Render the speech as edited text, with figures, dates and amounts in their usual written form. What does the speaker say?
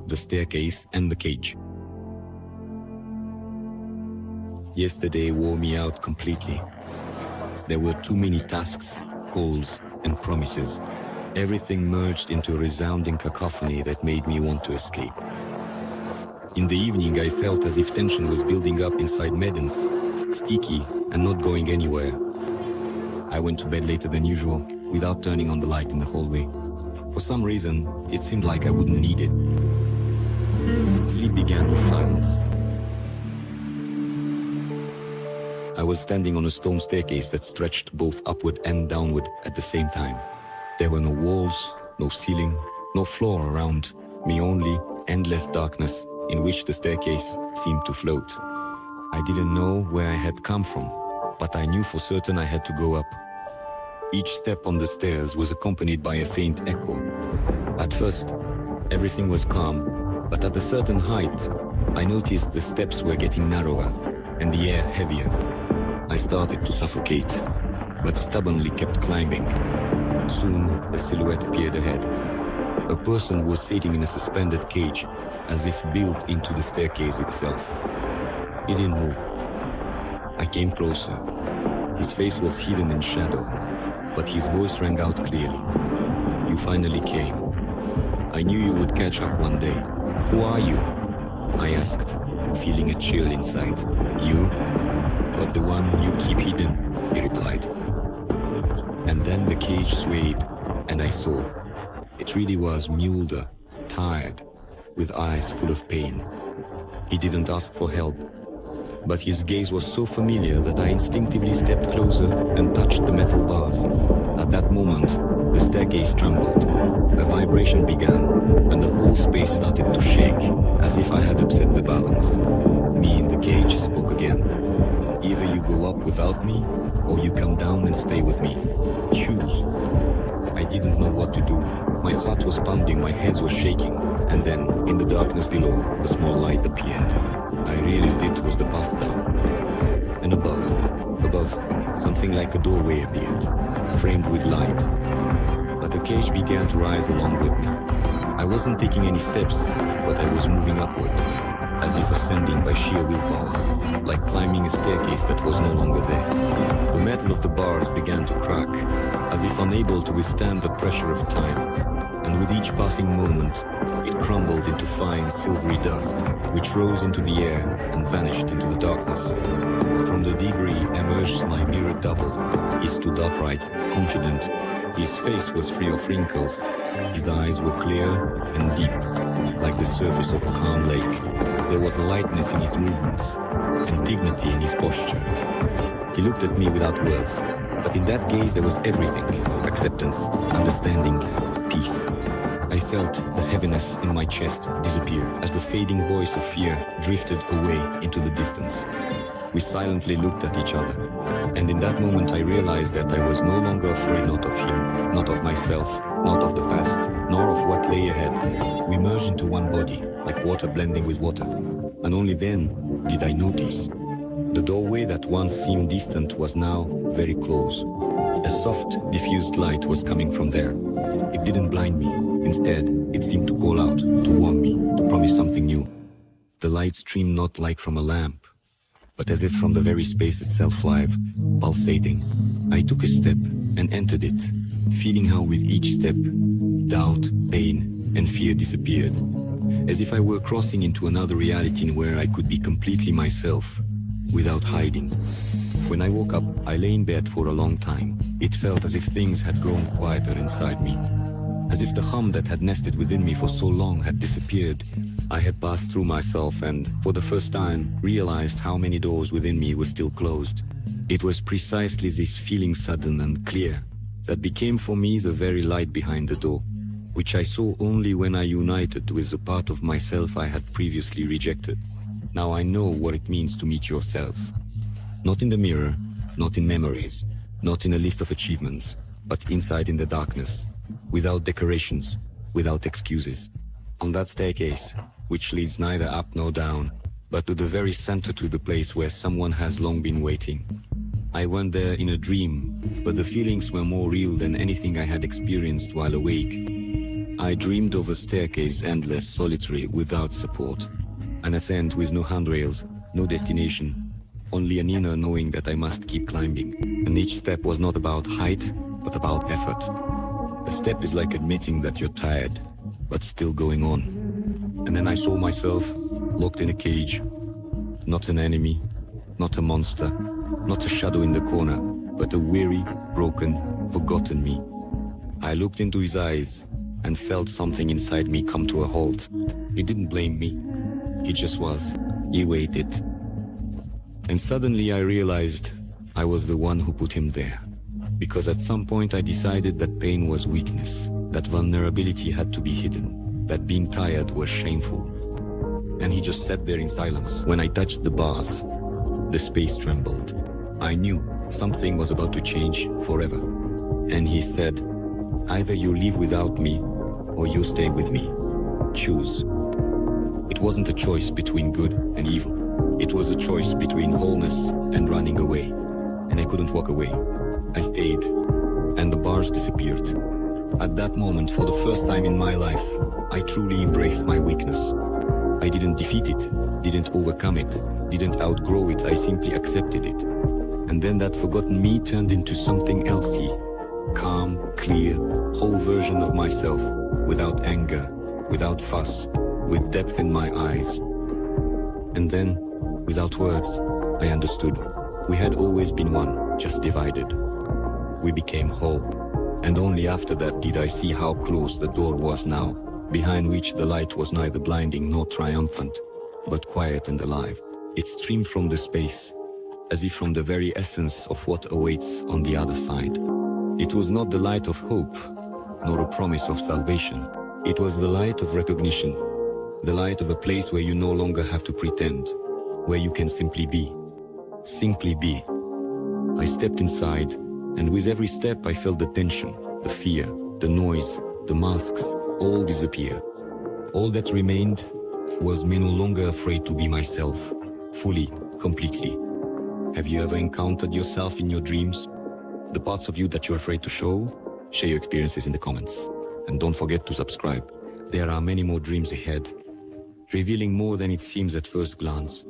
the staircase, and the cage. Yesterday wore me out completely. There were too many tasks, goals, and promises. Everything merged into a resounding cacophony that made me want to escape. In the evening, I felt as if tension was building up inside me, dense, sticky, and not going anywhere. I went to bed later than usual, without turning on the light in the hallway. For some reason, it seemed like I wouldn't need it. Sleep began with silence. I was standing on a stone staircase that stretched both upward and downward at the same time. There were no walls, no ceiling, no floor around me, only endless darkness in which the staircase seemed to float. I didn't know where I had come from, but I knew for certain I had to go up. Each step on the stairs was accompanied by a faint echo. At first, everything was calm, but at a certain height, I noticed the steps were getting narrower and the air heavier. I started to suffocate, but stubbornly kept climbing. Soon, a silhouette appeared ahead. A person was sitting in a suspended cage, as if built into the staircase itself. He didn't move. I came closer. His face was hidden in shadow, but his voice rang out clearly. You finally came. I knew you would catch up one day. Who are you? I asked, feeling a chill inside. You? But the one you keep hidden, he replied. And then the cage swayed, and I saw. It really was Mulder, tired, with eyes full of pain. He didn't ask for help, but his gaze was so familiar that I instinctively stepped closer and touched the metal bars. At that moment, the staircase trembled. A vibration began, and the whole space started to shake, as if I had upset the balance. Me in the cage spoke again. Either you go up without me, or you come down and stay with me. Choose. I didn't know what to do. My heart was pounding, my hands were shaking, and then, in the darkness below, a small light appeared. I realized it was the path down. And above, something like a doorway appeared, framed with light. But the cage began to rise along with me. I wasn't taking any steps, but I was moving upward, as if ascending by sheer willpower, like climbing a staircase that was no longer there. The metal of the bars began to crack, as if unable to withstand the pressure of time, and with each passing moment, it crumbled into fine silvery dust, which rose into the air and vanished into the darkness. From the debris emerged my mirrored double. He stood upright, confident. His face was free of wrinkles. His eyes were clear and deep, like the surface of a calm lake. There was a lightness in his movements, and dignity in his posture. He looked at me without words, but in that gaze there was everything: acceptance, understanding, peace. I felt the heaviness in my chest disappear as the fading voice of fear drifted away into the distance. We silently looked at each other, and in that moment I realized that I was no longer afraid, not of him, not of myself, not of the past, nor of what lay ahead. We merged into one body, like water blending with water, and only then did I notice. The doorway that once seemed distant was now very close. A soft, diffused light was coming from there. It didn't blind me. Instead, it seemed to call out, to warn me, to promise something new. The light streamed not like from a lamp, but as if from the very space itself, live, pulsating. I took a step and entered it, feeling how with each step, doubt, pain, and fear disappeared, as if I were crossing into another reality where I could be completely myself, without hiding. When I woke up, I lay in bed for a long time. It felt as if things had grown quieter inside me, as if the hum that had nested within me for so long had disappeared. I had passed through myself and, for the first time, realized how many doors within me were still closed. It was precisely this feeling, sudden and clear, that became for me the very light behind the door, which I saw only when I united with the part of myself I had previously rejected. Now I know what it means to meet yourself. Not in the mirror, not in memories, not in a list of achievements, but inside in the darkness, without decorations, without excuses. On that staircase, which leads neither up nor down, but to the very center, to the place where someone has long been waiting. I went there in a dream, but the feelings were more real than anything I had experienced while awake. I dreamed of a staircase endless, solitary, without support. An ascent with no handrails, no destination, only an inner knowing that I must keep climbing. And each step was not about height, but about effort. A step is like admitting that you're tired, but still going on. And then I saw myself locked in a cage. Not an enemy, not a monster, not a shadow in the corner, but a weary, broken, forgotten me. I looked into his eyes and felt something inside me come to a halt. He didn't blame me. He just was. He waited. And suddenly I realized I was the one who put him there. Because at some point I decided that pain was weakness, that vulnerability had to be hidden, that being tired was shameful. And he just sat there in silence. When I touched the bars, the space trembled. I knew something was about to change forever. And he said, either you leave without me, or you stay with me. Choose. It wasn't a choice between good and evil. It was a choice between wholeness and running away. And I couldn't walk away. I stayed, and the bars disappeared. At that moment, for the first time in my life, I truly embraced my weakness. I didn't defeat it, didn't overcome it, didn't outgrow it, I simply accepted it. And then that forgotten me turned into something else. Calm, clear, whole version of myself, without anger, without fuss, with depth in my eyes. And then, without words, I understood. We had always been one, just divided. We became whole. And only after that did I see how close the door was now, behind which the light was neither blinding nor triumphant, but quiet and alive. It streamed from the space, as if from the very essence of what awaits on the other side. It was not the light of hope, nor a promise of salvation. It was the light of recognition, the light of a place where you no longer have to pretend, where you can simply be. Simply be. I stepped inside, and with every step I felt the tension, the fear, the noise, the masks, all disappear. All that remained was me no longer afraid to be myself, fully, completely. Have you ever encountered yourself in your dreams? The parts of you that you're afraid to show? Share your experiences in the comments. And don't forget to subscribe. There are many more dreams ahead, revealing more than it seems at first glance.